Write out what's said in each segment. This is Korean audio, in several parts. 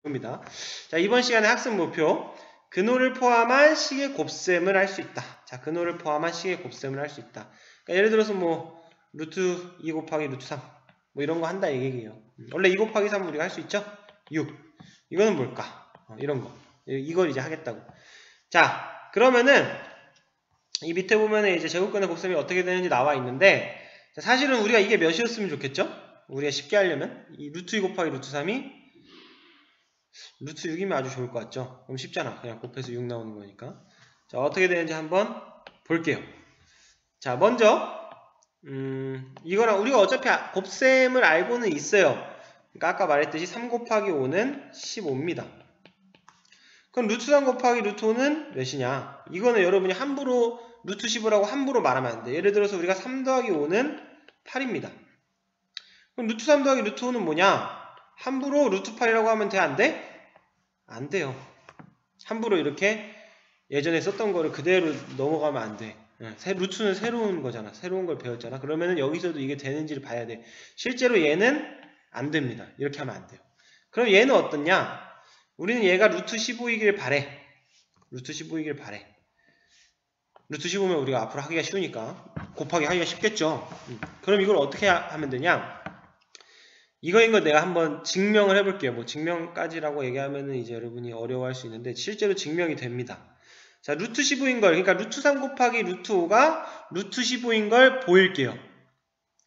입니다. 자, 이번 시간의 학습 목표. 근호를 포함한 식의 곱셈을 할 수 있다. 자, 근호를 포함한 식의 곱셈을 할 수 있다. 그러니까 예를 들어서 뭐 루트 2 곱하기 루트 3 뭐 이런 거 한다 이 얘기예요. 원래 2 곱하기 3 우리가 할 수 있죠? 6. 이거는 뭘까? 이런 거. 이걸 이제 하겠다고. 자, 그러면은 이 밑에 보면은 이제 제곱근의 곱셈이 어떻게 되는지 나와 있는데, 자, 사실은 우리가 이게 몇이었으면 좋겠죠? 우리가 쉽게 하려면 이 루트 2 곱하기 루트 3이 루트 6이면 아주 좋을 것 같죠? 그럼 쉽잖아. 그냥 곱해서 6 나오는 거니까. 자, 어떻게 되는지 한번 볼게요. 자, 먼저 이거랑 우리가 어차피 곱셈을 알고는 있어요. 그러니까 아까 말했듯이 3 곱하기 5는 15입니다. 그럼 루트 3 곱하기 루트 5는 몇이냐? 이거는 여러분이 함부로 루트 15라고 함부로 말하면 안 돼. 예를 들어서 우리가 3 더하기 5는 8입니다. 그럼 루트 3 더하기 루트 5는 뭐냐? 함부로 루트 8이라고 하면 돼? 안 돼? 안 돼요. 함부로 이렇게 예전에 썼던 거를 그대로 넘어가면 안 돼. 루트는 새로운 거잖아. 새로운 걸 배웠잖아. 그러면은 여기서도 이게 되는지를 봐야 돼. 실제로 얘는 안 됩니다. 이렇게 하면 안 돼요. 그럼 얘는 어떻냐? 우리는 얘가 루트 15이길 바래. 루트 15이길 바래. 루트 15면 우리가 앞으로 하기가 쉬우니까 곱하기 하기가 쉽겠죠. 그럼 이걸 어떻게 하면 되냐? 이거인 걸 내가 한번 증명을 해볼게요. 뭐 증명까지라고 얘기하면은 이제 여러분이 어려워할 수 있는데 실제로 증명이 됩니다. 자, 루트 15인 걸, 그러니까 루트 3 곱하기 루트 5가 루트 15인 걸 보일게요.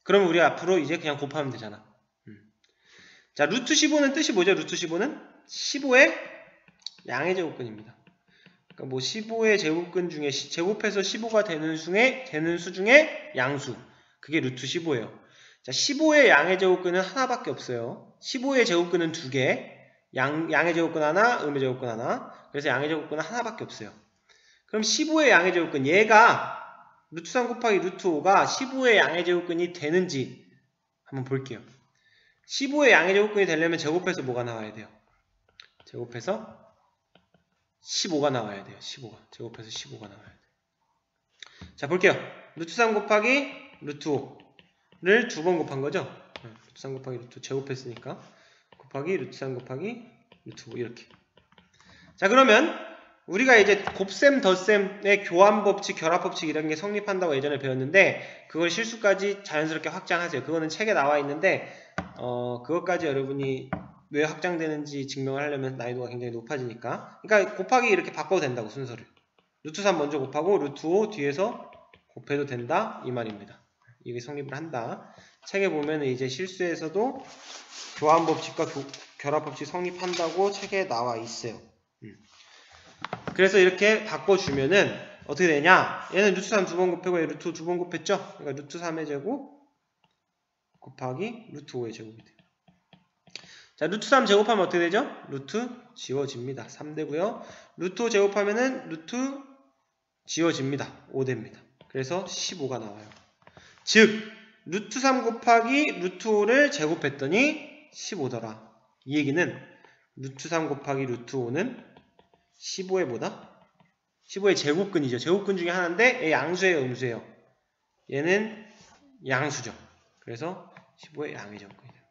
그럼 우리 앞으로 이제 그냥 곱하면 되잖아. 자, 루트 15는 뜻이 뭐죠? 루트 15는 15의 양의 제곱근입니다. 그러니까 뭐 15의 제곱근 중에 제곱해서 15가 되는 수 중에 양수. 그게 루트 15예요. 자, 15의 양의 제곱근은 하나밖에 없어요. 15의 제곱근은 2개, 양의 제곱근 하나, 음의 제곱근 하나. 그래서 양의 제곱근은 하나밖에 없어요. 그럼 15의 양의 제곱근, 얘가 루트 3 곱하기 루트 5가 15의 양의 제곱근이 되는지 한번 볼게요. 15의 양의 제곱근이 되려면 제곱해서 뭐가 나와야 돼요? 제곱해서 15가 나와야 돼요. 15가. 제곱해서 15가 나와야 돼요. 자, 볼게요. 루트 3 곱하기 루트 5를 2번 곱한 거죠? 루트 3 곱하기 루트 5 제곱했으니까 곱하기 루트 3 곱하기 루트 5 이렇게. 자, 그러면 우리가 이제 곱셈, 덧셈의 교환법칙, 결합법칙 이런 게 성립한다고 예전에 배웠는데 그걸 실수까지 자연스럽게 확장하세요. 그거는 책에 나와 있는데 그것까지 여러분이 왜 확장되는지 증명을 하려면 난이도가 굉장히 높아지니까. 그러니까 곱하기 이렇게 바꿔도 된다고 순서를. 루트 3 먼저 곱하고 루트 5 뒤에서 곱해도 된다 이 말입니다. 이게 성립을 한다. 책에 보면 이제 실수에서도 교환법칙과 결합법칙 성립한다고 책에 나와 있어요. 그래서 이렇게 바꿔주면은 어떻게 되냐? 얘는 루트 3 2번 곱하고 얘 루트 2번 곱했죠? 그러니까 루트 3의 제곱 곱하기 루트 5의 제곱이 돼요. 자, 루트 3 제곱하면 어떻게 되죠? 루트 지워집니다. 3 되고요. 루트 5 제곱하면은 루트 지워집니다. 5 됩니다. 그래서 15가 나와요. 즉 루트 3 곱하기 루트 5를 제곱했더니 15더라. 이 얘기는 루트 3 곱하기 루트 5는 15의 뭐다? 15의 제곱근이죠. 제곱근 중에 하나인데 얘 양수예요, 음수예요? 얘는 양수죠. 그래서 15의 양의 제곱근이 됩니다.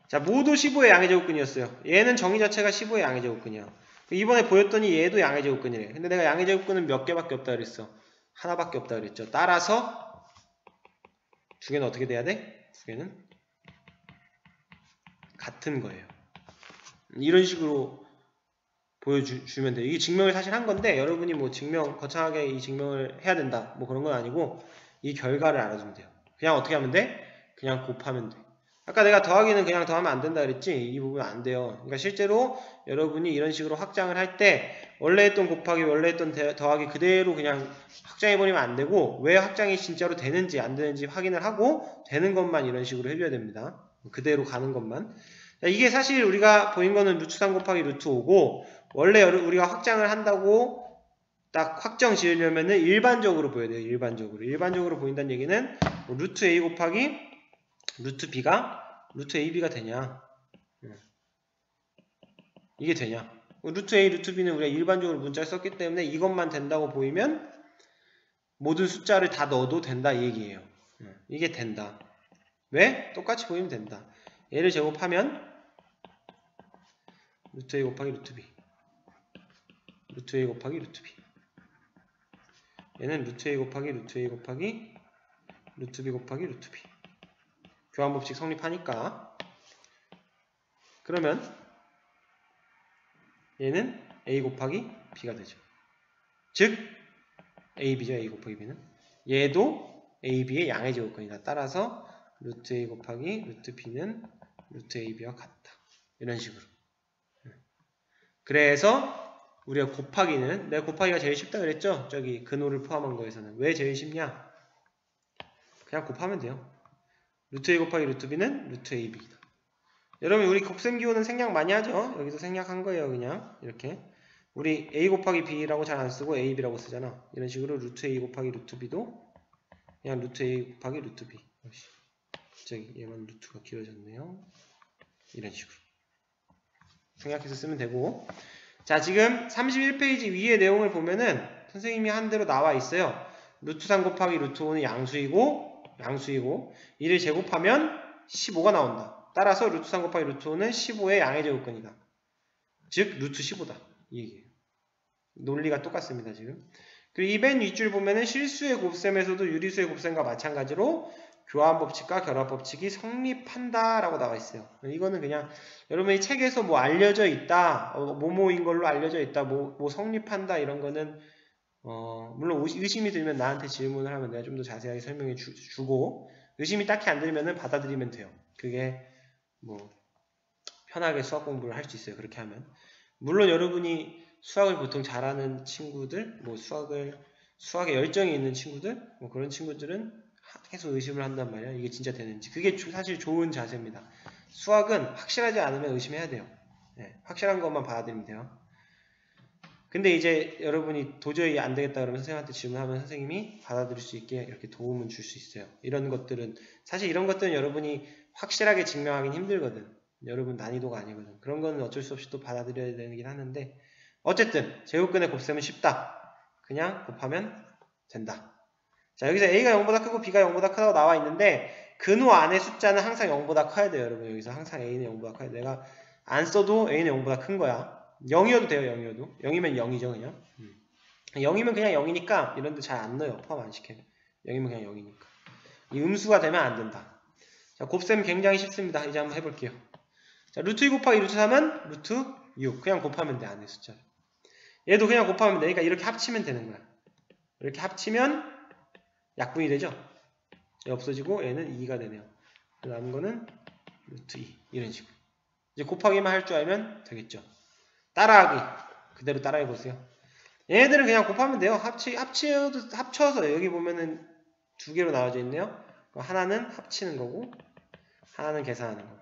자, 모두 15의 양의 제곱근이었어요. 얘는 정의 자체가 15의 양의 제곱근이야. 이번에 보였더니 얘도 양의 제곱근이래. 근데 내가 양의 제곱근은 몇 개밖에 없다 그랬어? 하나밖에 없다 그랬죠. 따라서 두 개는 어떻게 돼야 돼? 두 개는 같은 거예요. 이런 식으로 보여주면 돼요. 이게 증명을 사실 한 건데 여러분이 뭐 거창하게 이 증명을 해야 된다 뭐 그런 건 아니고 이 결과를 알아주면 돼요. 그냥 어떻게 하면 돼? 그냥 곱하면 돼. 아까 내가 더하기는 그냥 더하면 안 된다 그랬지? 이 부분 안 돼요. 그러니까 실제로 여러분이 이런 식으로 확장을 할 때 원래 했던 곱하기, 원래 했던 더하기 그대로 그냥 확장해버리면 안 되고 왜 확장이 진짜로 되는지 안 되는지 확인을 하고 되는 것만 이런 식으로 해줘야 됩니다. 그대로 가는 것만. 자, 이게 사실 우리가 보인 거는 루트 3 곱하기 루트 5고 원래 우리가 확장을 한다고 딱 확정 지으려면은 일반적으로 보여야 돼요. 일반적으로 보인다는 얘기는 루트 A 곱하기 루트 B가 루트 AB가 되냐? 이게 되냐? 루트 A, 루트 B는 우리가 일반적으로 문자를 썼기 때문에 이것만 된다고 보이면 모든 숫자를 다 넣어도 된다 이 얘기예요. 이게 된다. 왜? 똑같이 보이면 된다. 얘를 제곱하면 루트 A 곱하기 루트 B, 루트 A 곱하기 루트 B. 얘는 루트 A 곱하기 루트 A 곱하기 루트 B 곱하기 루트 B. 교환법칙 성립하니까. 그러면 얘는 A 곱하기 B가 되죠. 즉 AB죠. A 곱하기 B는. 얘도 AB의 양의 제곱근이다. 따라서 루트 A 곱하기 루트 B는 루트 AB와 같다. 이런 식으로. 그래서 우리가 곱하기는, 내가 곱하기가 제일 쉽다 그랬죠? 저기 근호를 포함한 거에서는. 왜 제일 쉽냐? 그냥 곱하면 돼요. 루트 A 곱하기 루트 B는 루트 AB이다. 여러분 우리 곱셈 기호는 생략 많이 하죠? 여기서 생략한 거예요. 그냥 이렇게. 우리 A 곱하기 B라고 잘 안 쓰고 AB라고 쓰잖아. 이런 식으로 루트 A 곱하기 루트 B도 그냥 루트 A 곱하기 루트 B. 갑자기 얘만 루트가 길어졌네요. 이런 식으로 생략해서 쓰면 되고. 자, 지금 31페이지 위의 내용을 보면은 선생님이 한 대로 나와 있어요. 루트 3 곱하기 루트 5는 양수이고 이를 제곱하면 15가 나온다. 따라서 루트 3 곱하기 루트 5는 15의 양의 제곱근이다. 즉 루트 15다. 이 얘기예요. 논리가 똑같습니다. 지금. 그리고 이 맨 윗줄 보면은 실수의 곱셈에서도 유리수의 곱셈과 마찬가지로 교환법칙과 결합법칙이 성립한다 라고 나와 있어요. 이거는 그냥 여러분이 책에서 뭐 알려져 있다, 뭐뭐인 걸로 알려져 있다, 뭐 성립한다 이런 거는 물론 의심이 들면 나한테 질문을 하면 내가 좀 더 자세하게 설명해 주고, 의심이 딱히 안 들면은 받아들이면 돼요. 그게 뭐 편하게 수학 공부를 할 수 있어요. 그렇게 하면. 물론 여러분이 수학을 보통 잘하는 친구들, 뭐 수학에 열정이 있는 친구들, 뭐 그런 친구들은 계속 의심을 한단 말이야. 이게 진짜 되는지. 그게 사실 좋은 자세입니다. 수학은 확실하지 않으면 의심해야 돼요. 네, 확실한 것만 받아들이면 돼요. 근데 이제 여러분이 도저히 안 되겠다 그러면 선생님한테 질문하면 선생님이 받아들일 수 있게 이렇게 도움은 줄 수 있어요. 이런 것들은, 사실 이런 것들은 여러분이 확실하게 증명하기는 힘들거든. 여러분 난이도가 아니거든. 그런 거는 어쩔 수 없이 또 받아들여야 되긴 하는데, 어쨌든 제곱근의 곱셈은 쉽다. 그냥 곱하면 된다. 자, 여기서 A가 0보다 크고 B가 0보다 크다고 나와 있는데 근호 안에 숫자는 항상 0보다 커야 돼요. 여러분 여기서 항상 A는 0보다 커야 돼요. 내가 안 써도 A는 0보다 큰 거야. 0이어도 돼요. 0이어도. 0이면 0이죠 그냥. 0이면 그냥 0이니까 이런데 잘 안 넣어요. 포함 안 시켜요. 0이면 그냥 0이니까. 이 음수가 되면 안 된다. 자, 곱셈 굉장히 쉽습니다. 이제 한번 해볼게요. 자, 루트 2 곱하기 루트 3은 루트 6. 그냥 곱하면 돼. 안에 숫자. 얘도 그냥 곱하면 돼. 그러니까 이렇게 합치면 되는 거야. 이렇게 합치면 약분이 되죠? 얘 없어지고 얘는 2가 되네요. 남은 거는 루트 2. 이런 식으로. 이제 곱하기만 할 줄 알면 되겠죠. 따라하기. 그대로 따라해 보세요. 얘네들은 그냥 곱하면 돼요. 합쳐서 여기 보면은 두 개로 나와져 있네요. 하나는 합치는 거고 하나는 계산하는 거.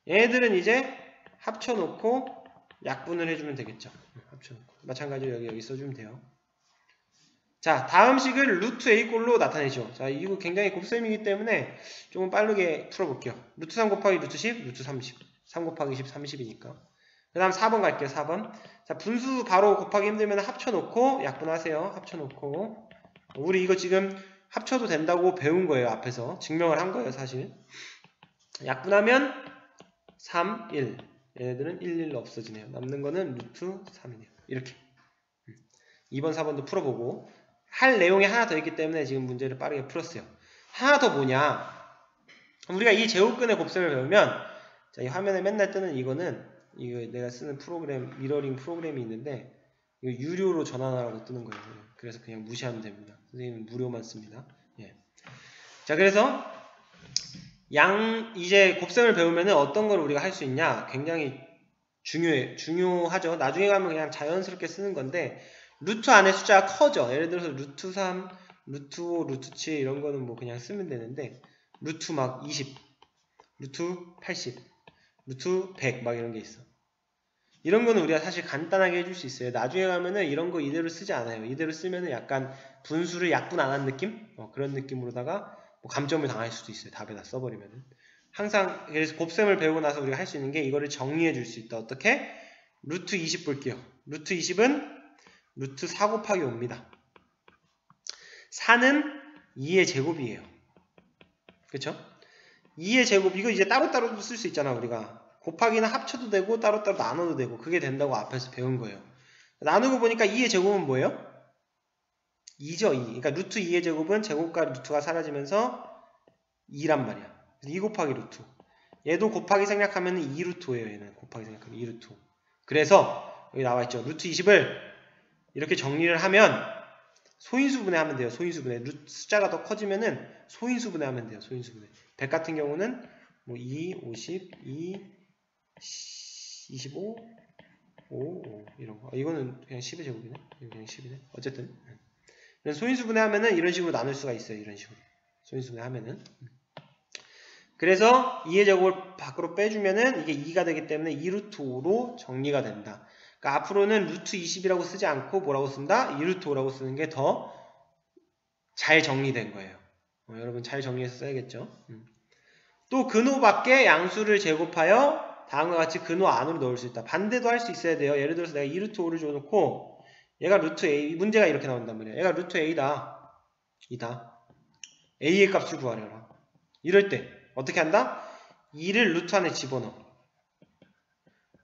얘네들은 이제 합쳐놓고 약분을 해주면 되겠죠. 합쳐놓고. 마찬가지로 여기 써주면 돼요. 자, 다음 식을 루트 A꼴로 나타내죠. 자, 이거 굉장히 곱셈이기 때문에 조금 빠르게 풀어볼게요. 루트 3 곱하기 루트 10, 루트 30. 3 곱하기 10, 30이니까. 그 다음 4번 갈게요. 4번. 자, 분수 바로 곱하기 힘들면 합쳐놓고 약분하세요. 합쳐놓고. 우리 이거 지금 합쳐도 된다고 배운 거예요. 앞에서. 증명을 한 거예요. 사실. 약분하면 3, 1. 얘네들은 1, 1로 없어지네요. 남는 거는 루트 3이네요. 이렇게. 2번, 4번도 풀어보고. 할 내용이 하나 더 있기 때문에 지금 문제를 빠르게 풀었어요. 하나 더 뭐냐? 우리가 이 제곱근의 곱셈을 배우면, 자, 이 화면에 맨날 뜨는 이거는, 이거 내가 쓰는 프로그램, 미러링 프로그램이 있는데, 이거 유료로 전환하라고 뜨는 거예요. 그래서 그냥 무시하면 됩니다. 선생님은 무료만 씁니다. 예. 자, 그래서, 이제 곱셈을 배우면 어떤 걸 우리가 할 수 있냐? 굉장히 중요하죠. 나중에 가면 그냥 자연스럽게 쓰는 건데, 루트 안에 숫자가 커져. 예를 들어서 루트 3, 루트 5, 루트 7 이런 거는 뭐 그냥 쓰면 되는데 루트 막 20, 루트 80, 루트 100 막 이런 게 있어. 이런 거는 우리가 사실 간단하게 해줄 수 있어요. 나중에 가면은 이런 거 이대로 쓰지 않아요. 이대로 쓰면은 약간 분수를 약분 안 한 느낌? 그런 느낌으로다가 뭐 감점을 당할 수도 있어요. 답에다 써버리면은. 항상 그래서 곱셈을 배우고 나서 우리가 할 수 있는 게 이거를 정리해 줄 수 있다. 어떻게? 루트 20 볼게요. 루트 20은 루트 4 곱하기 5입니다. 4는 2의 제곱이에요. 그쵸? 2의 제곱 이거 이제 따로따로도 쓸 수 있잖아 우리가. 곱하기는 합쳐도 되고 따로따로 나눠도 되고 그게 된다고 앞에서 배운 거예요. 나누고 보니까 2의 제곱은 뭐예요? 2죠. 2. 그러니까 루트 2의 제곱은 제곱과 루트가 사라지면서 2란 말이야. 2 곱하기 루트. 얘도 곱하기 생략하면 2 루트 5예요. 얘는 곱하기 생략하면 2 루트 5. 그래서 여기 나와있죠. 루트 20을 이렇게 정리를 하면 소인수분해 하면 돼요. 소인수분해. 숫자가 더 커지면은 소인수분해 하면 돼요. 소인수분해. 100 같은 경우는 뭐 2, 50, 2, 25, 5 이런 거. 이거는 그냥 10의 제곱이네. 이거 그냥 10이네. 어쨌든 소인수분해 하면은 이런 식으로 나눌 수가 있어요. 이런 식으로. 소인수분해 하면은. 그래서 2의 제곱을 밖으로 빼주면은 이게 2가 되기 때문에 2 루트 5로 정리가 된다. 그러니까 앞으로는 루트 20이라고 쓰지 않고 뭐라고 쓴다? 2 루트 5라고 쓰는 게 더 잘 정리된 거예요. 여러분 잘 정리해서 써야겠죠. 또 근호 밖에 양수를 제곱하여 다음과 같이 근호 안으로 넣을 수 있다. 반대도 할 수 있어야 돼요. 예를 들어서 내가 2 루트 5를 줘놓고 얘가 루트 A, 문제가 이렇게 나온단 말이에요. 얘가 루트 A다. 이다. A의 값을 구하려라. 이럴 때 어떻게 한다? 2를 루트 안에 집어넣어.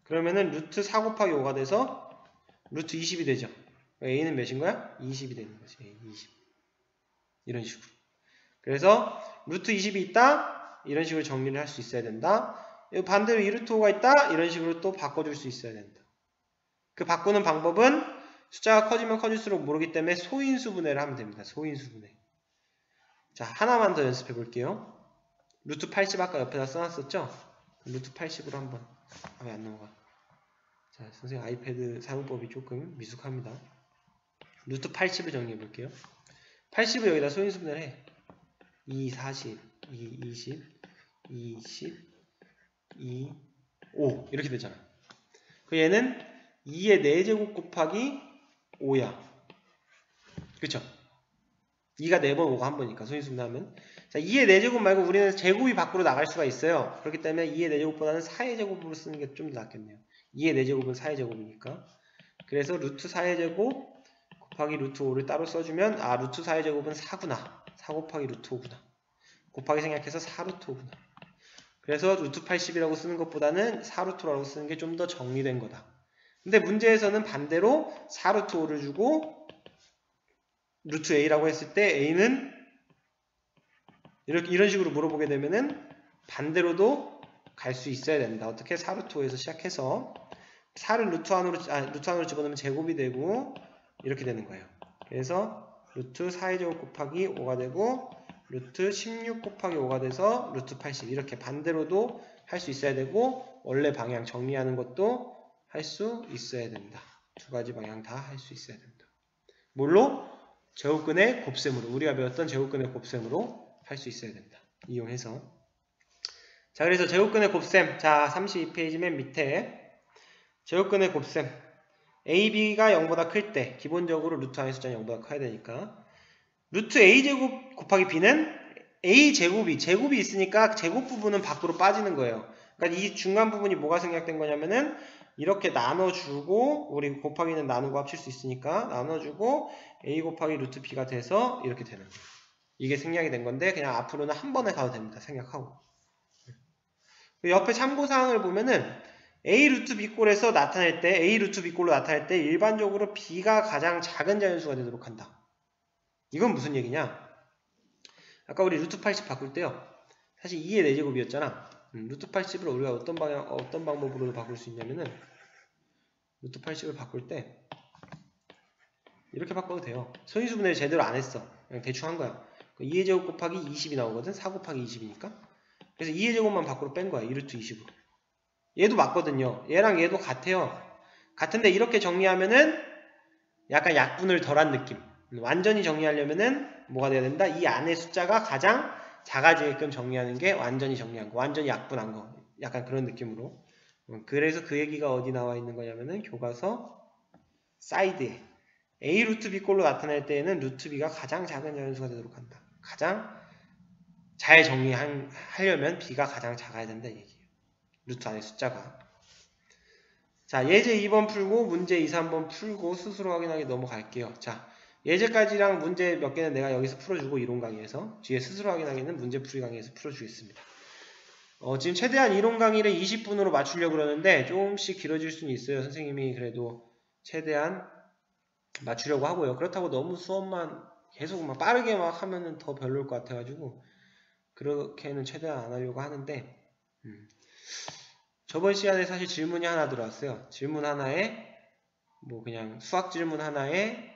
그러면은 루트 4 곱하기 5가 돼서 루트 20이 되죠. A는 몇인 거야? 20이 되는 거지. 20. 이런 식으로. 그래서 루트 20이 있다. 이런 식으로 정리를 할 수 있어야 된다. 반대로 2 루트 5가 있다. 이런 식으로 또 바꿔줄 수 있어야 된다. 그 바꾸는 방법은 숫자가 커지면 커질수록 모르기 때문에 소인수분해를 하면 됩니다. 소인수분해. 자, 하나만 더 연습해 볼게요. 루트 80 아까 옆에다 써놨었죠? 루트 80으로 한번. 왜 안 넘어가? 자, 선생님 아이패드 사용법이 조금 미숙합니다. 루트 80을 정리해 볼게요. 80을 여기다 소인수분해를 해. 2, 40, 2, 20, 20, 2, 5 이렇게 되잖아. 그 얘는 2의 4제곱 곱하기 5야. 그쵸? 2가 4번 5가 1번이니까 소인수분해하면. 자, 2의 4제곱 말고 우리는 제곱이 밖으로 나갈 수가 있어요. 그렇기 때문에 2의 4제곱보다는 4의 제곱으로 쓰는 게 좀 더 낫겠네요. 2의 4제곱은 4의 제곱이니까. 그래서 루트 4의 제곱 곱하기 루트 5를 따로 써주면 루트 4의 제곱은 4구나. 4 곱하기 루트 5구나. 곱하기 생략해서 4 루트 5구나. 그래서 루트 80이라고 쓰는 것보다는 4 루트 5라고 쓰는 게 좀 더 정리된 거다. 근데 문제에서는 반대로 4 루트 5를 주고 루트 A라고 했을 때 A는 이런 식으로 물어보게 되면은 반대로도 갈 수 있어야 된다. 어떻게? 4 루트 5에서 시작해서 4를 루트 안으로 집어넣으면 제곱이 되고 이렇게 되는 거예요. 그래서 루트 4의 제곱 곱하기 5가 되고 루트 16 곱하기 5가 돼서 루트 80 이렇게 반대로도 할 수 있어야 되고 원래 방향 정리하는 것도 할 수 있어야 된다. 두 가지 방향 다 할 수 있어야 된다. 뭘로? 제곱근의 곱셈으로 우리가 배웠던 제곱근의 곱셈으로 할 수 있어야 된다. 이용해서 자 그래서 제곱근의 곱셈 자 32페이지 맨 밑에 제곱근의 곱셈 a, b가 0보다 클 때 기본적으로 루트 안의 숫자는 0보다 커야 되니까 루트 a제곱 곱하기 b는 a제곱이 있으니까 제곱 부분은 밖으로 빠지는 거예요. 그러니까 이 중간 부분이 뭐가 생략된 거냐면은 이렇게 나눠주고 우리 곱하기는 나누고 합칠 수 있으니까 나눠주고 a 곱하기 루트 b가 돼서 이렇게 되는 거예요. 이게 생략이 된 건데 그냥 앞으로는 한 번에 가도 됩니다. 생략하고 옆에 참고사항을 보면은 a 루트 b 꼴에서 나타낼 때 a 루트 b 꼴로 나타낼 때 일반적으로 b가 가장 작은 자연수가 되도록 한다. 이건 무슨 얘기냐? 아까 우리 루트 80 바꿀 때요. 사실 2의 4제곱이었잖아. 루트 80을 우리가 어떤 방법으로 바꿀 수 있냐면은 루트 80을 바꿀 때 이렇게 바꿔도 돼요. 소인수분해를 제대로 안 했어. 그냥 대충 한 거야. 2의 제곱 곱하기 20이 나오거든. 4 곱하기 20이니까. 그래서 2의 제곱만 밖으로 뺀 거야. 2루트 20으로. 얘도 맞거든요. 얘랑 얘도 같아요. 같은데 이렇게 정리하면은 약간 약분을 덜한 느낌. 완전히 정리하려면은 뭐가 돼야 된다? 이 안에 숫자가 가장 작아지게끔 정리하는 게 완전히 정리한 거. 완전히 약분한 거. 약간 그런 느낌으로. 그래서 그 얘기가 어디 나와 있는 거냐면은 교과서 사이드에 a 루트 b 꼴로 나타낼 때에는 루트 b가 가장 작은 자연수가 되도록 한다. 가장 잘 정리하려면 b가 가장 작아야 된다 얘기예요. 루트 안에 숫자가. 자, 예제 2번 풀고 문제 2, 3번 풀고 스스로 확인하기 넘어갈게요. 자, 예제까지랑 문제 몇 개는 내가 여기서 풀어주고 이론 강의에서 뒤에 스스로 확인하기는 문제 풀이 강의에서 풀어주겠습니다. 지금 최대한 이론 강의를 20분으로 맞추려고 그러는데 조금씩 길어질 수는 있어요. 선생님이 그래도 최대한 맞추려고 하고요. 그렇다고 너무 수업만 계속 막 빠르게 막 하면은 더 별로일 것 같아가지고 그렇게는 최대한 안 하려고 하는데 저번 시간에 사실 질문이 하나 들어왔어요. 질문 하나에 뭐 그냥 수학 질문 하나에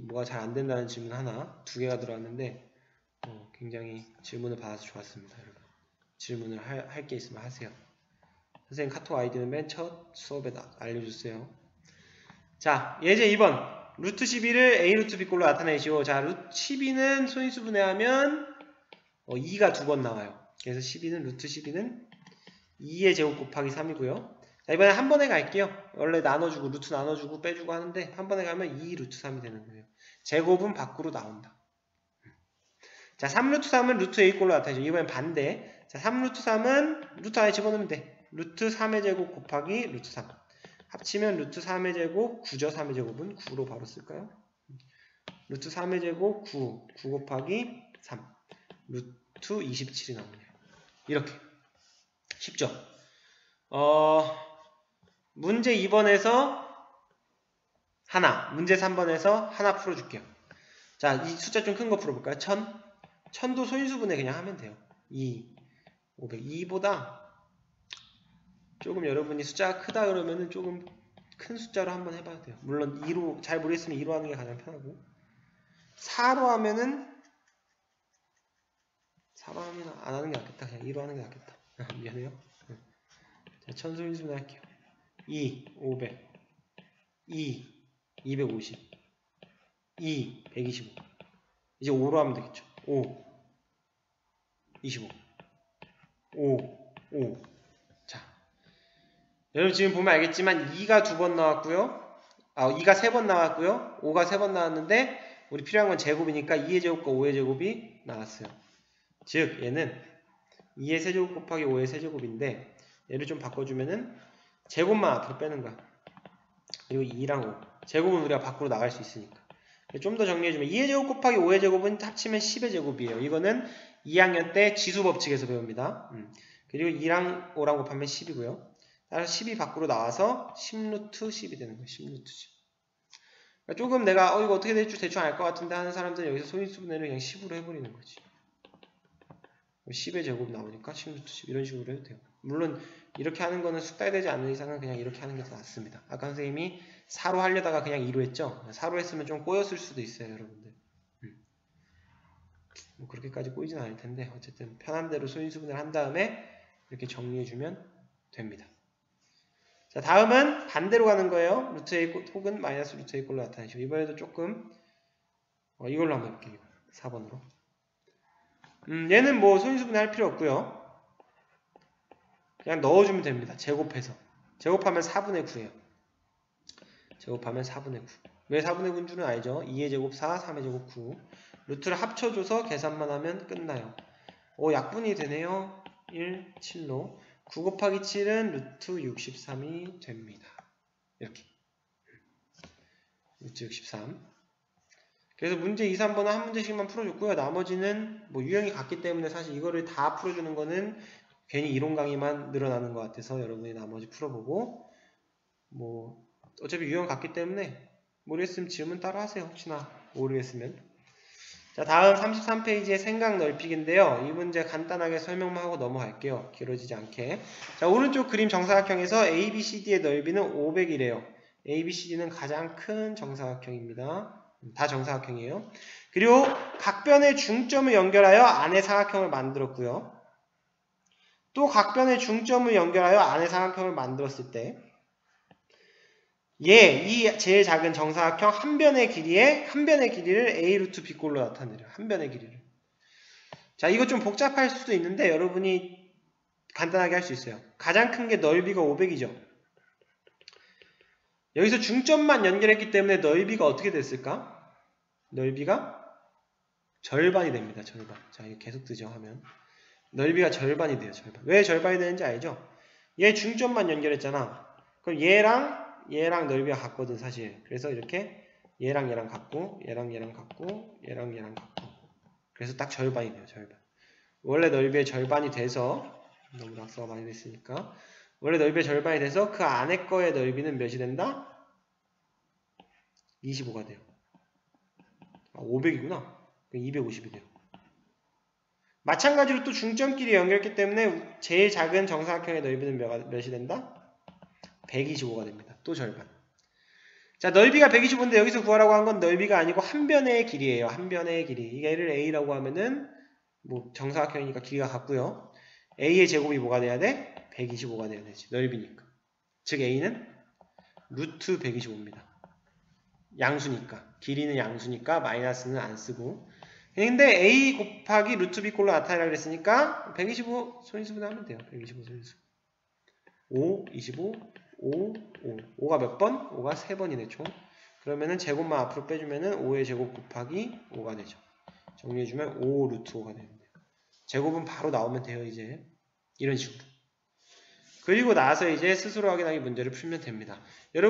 뭐가 잘 안 된다는 질문 하나, 2개가 들어왔는데 굉장히 질문을 받아서 좋았습니다. 여러분 질문을 할 게 있으면 하세요. 선생님 카톡 아이디는 맨 첫 수업에 알려주세요. 자, 예제 2번 루트 12를 a 루트 b꼴로 나타내시오. 자, 루트 12는 소인수분해하면 2가 2번 나와요. 그래서 12는 루트 12는 2의 제곱 곱하기 3이고요. 자, 이번에 한 번에 갈게요. 원래 나눠주고 루트 나눠주고 빼주고 하는데 한 번에 가면 2 루트 3이 되는 거예요. 제곱은 밖으로 나온다. 자, 3 루트 3은 루트 a꼴로 나타내죠. 이번엔 반대. 자, 3 루트 3은 루트 안에 집어넣으면 돼. 루트 3의 제곱 곱하기 루트 3. 합치면 루트 3의 제곱 9죠. 3의 제곱은 9로 바로 쓸까요? 루트 3의 제곱 9 곱하기 3 루트 27이 나오네요. 이렇게 쉽죠? 문제 2번에서 하나, 문제 3번에서 하나 풀어줄게요. 자, 이 숫자 좀 큰 거 풀어볼까요? 1000. 1000도 소인수분해 그냥 하면 돼요. 2, 500. 2보다 조금 여러분이 숫자가 크다 그러면은 조금 큰 숫자로 한번 해봐야 돼요. 물론 2로, 잘 모르겠으면 2로 하는 게 가장 편하고 4로 하면은 4로 하면 안 하는 게 낫겠다. 그냥 2로 하는 게 낫겠다. 미안해요. 자, 1000 소인수분해 할게요. 2, 500 2, 250 2, 125 이제 5로 하면 되겠죠. 5, 25 5 자, 여러분 지금 보면 알겠지만 2가 2번 나왔고요. 2가 3번 나왔고요. 5가 3번 나왔는데 우리 필요한 건 제곱이니까 2의 제곱과 5의 제곱이 나왔어요. 즉 얘는 2의 세제곱 곱하기 5의 세제곱인데 얘를 좀 바꿔주면은 제곱만 앞으로 빼는 거야. 그리고 2랑 5 제곱은 우리가 밖으로 나갈 수 있으니까 좀 더 정리해주면 2의 제곱 곱하기 5의 제곱은 합치면 10의 제곱이에요. 이거는 2학년 때 지수법칙에서 배웁니다. 그리고 2랑 5랑 곱하면 10이고요. 따라서 10이 밖으로 나와서 10루트 10이 되는 거예요. 10루트 10. 그러니까 조금 내가 이거 어떻게 될지 대충 알 것 같은데 하는 사람들은 여기서 소인수분해를 그냥 10으로 해버리는 거지. 10의 제곱 나오니까 10루트 10 이런 식으로 해도 돼요. 물론 이렇게 하는 거는 숙달되지 않는 이상은 그냥 이렇게 하는 게 더 낫습니다. 아까 선생님이 4로 하려다가 그냥 2로 했죠? 4로 했으면 좀 꼬였을 수도 있어요, 여러분들. 뭐 그렇게까지 꼬이진 않을 텐데 어쨌든 편한 대로 소인수분해를 한 다음에 이렇게 정리해주면 됩니다. 자, 다음은 반대로 가는 거예요. 루트 A 혹은 마이너스 루트 A 꼴로 나타내시고 이번에도 조금 이걸로 한번 해볼게요. 4번으로. 얘는 뭐 소인수분해 할 필요 없고요. 그냥 넣어주면 됩니다. 제곱해서. 제곱하면 4분의 9예요. 제곱하면 4분의 9. 왜 4분의 9인 줄은 알죠? 2의 제곱 4, 3의 제곱 9. 루트를 합쳐줘서 계산만 하면 끝나요. 약분이 되네요. 1, 7로. 9 곱하기 7은 루트 63이 됩니다. 이렇게. 루트 63. 그래서 문제 2, 3번은 한 문제씩만 풀어줬고요. 나머지는 뭐 유형이 같기 때문에 사실 이거를 다 풀어주는 거는 괜히 이론 강의만 늘어나는 것 같아서 여러분이 나머지 풀어보고 뭐 어차피 유형 같기 때문에 모르겠으면 질문 따로 하세요. 혹시나 모르겠으면. 자, 다음 33페이지의 생각 넓히기인데요. 이 문제 간단하게 설명만 하고 넘어갈게요. 길어지지 않게. 자, 오른쪽 그림 정사각형에서 ABCD의 넓이는 500이래요. ABCD는 가장 큰 정사각형입니다. 다 정사각형이에요. 그리고 각변의 중점을 연결하여 안의 사각형을 만들었고요. 또 각변의 중점을 연결하여 안의 사각형을 만들었을 때 이 제일 작은 정사각형 한 변의 길이를 A 루트 B꼴로 나타내요. 한 변의 길이를. 자, 이거 좀 복잡할 수도 있는데 여러분이 간단하게 할 수 있어요. 가장 큰 게 넓이가 500이죠. 여기서 중점만 연결했기 때문에 넓이가 어떻게 됐을까? 넓이가 절반이 됩니다. 절반. 자, 이거 계속 뜨죠, 하면. 넓이가 절반이 돼요, 절반. 왜 절반이 되는지 알죠? 얘 중점만 연결했잖아. 그럼 얘랑 넓이가 같거든, 사실. 그래서 이렇게 얘랑 같고, 얘랑 같고, 얘랑 같고. 그래서 딱 절반이 돼요, 절반. 원래 넓이의 절반이 돼서 너무 낙서가 많이 됐으니까. 원래 넓이의 절반이 돼서 그 안에 거의 넓이는 몇이 된다? 25가 돼요. 500이구나. 250이 돼요. 마찬가지로 또 중점끼리 연결했기 때문에 제일 작은 정사각형의 넓이는 몇이 된다? 125가 됩니다. 또 절반. 자, 넓이가 125인데 여기서 구하라고 한 건 넓이가 아니고 한 변의 길이에요. 한 변의 길이. 얘를 A라고 하면은 뭐 정사각형이니까 길이가 같고요. A의 제곱이 뭐가 돼야 돼? 125가 돼야 되지. 넓이니까. 즉 A는 루트 125입니다. 양수니까. 길이는 양수니까 마이너스는 안 쓰고. 근데 A 곱하기 루트 B꼴로 나타내라 그랬으니까 125 소인수분 하면 돼요. 125 소인수. 5, 25, 5, 5. 5가 몇 번? 5가 3번이네 총. 그러면은 제곱만 앞으로 빼주면은 5의 제곱 곱하기 5가 되죠. 정리해주면 5 루트 5가 됩니다. 제곱은 바로 나오면 돼요. 이제 이런 식으로. 그리고 나서 이제 스스로 확인하기 문제를 풀면 됩니다. 여러분